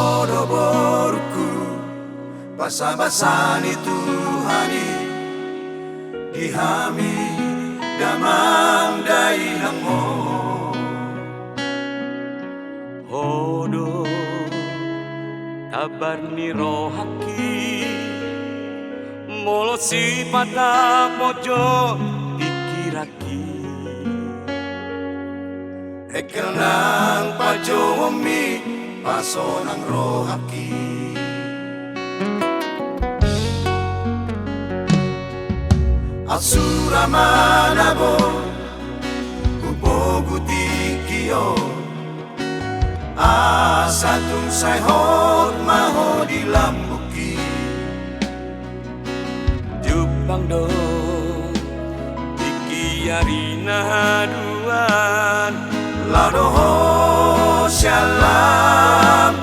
Odo boruku basa-basani Tuhani dihami damang dainang mo. Odo kabar ni rohaki molo si pada pojo dikiraki Ekel nang pajomi paso nang rohaki Asura manabo upogu tikio Asatung say hot maho di lambuki Jupang do dikiyari nahaduan Ladoho syalambuki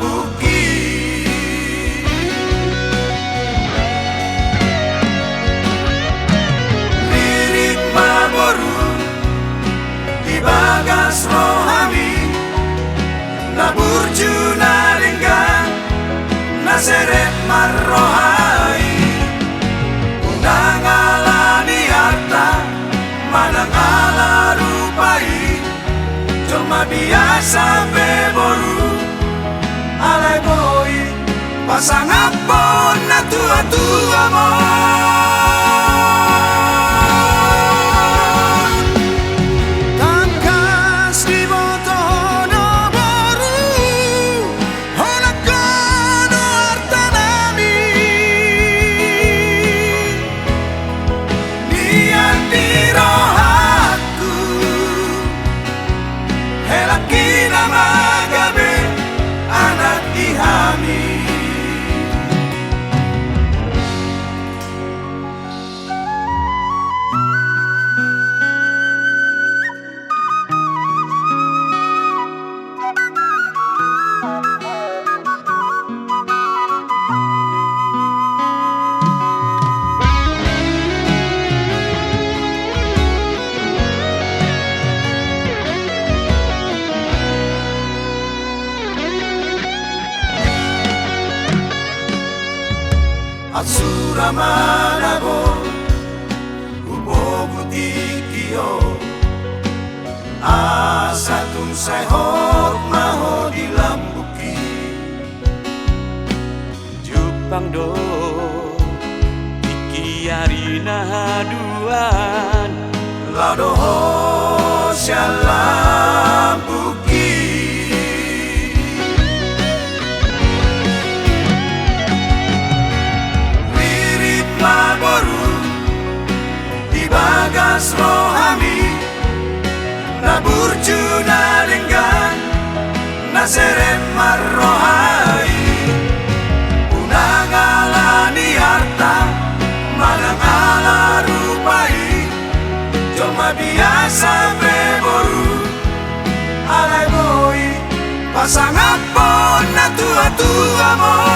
Lirik maboru di bagas rohami Naburju naringgan naseret marrohai Undangalani harta manangala rupai Cuma biasa beboru alai boy pasang apon na tua-tua mo Tangkas di boto no boru Honakono artanami Nian di rohaku Helakina magabe anak ihami Asura manabo ubogu tikio Asatung say hot maho di lambuki Jupang do dikiyari nahaduan Ladoho syalambuki Bagas rohami Naburju naringgan naseret marrohai Unangalani harta manangala rupai Cuma biasa beboru alai boy pasang apon na tua-tua mo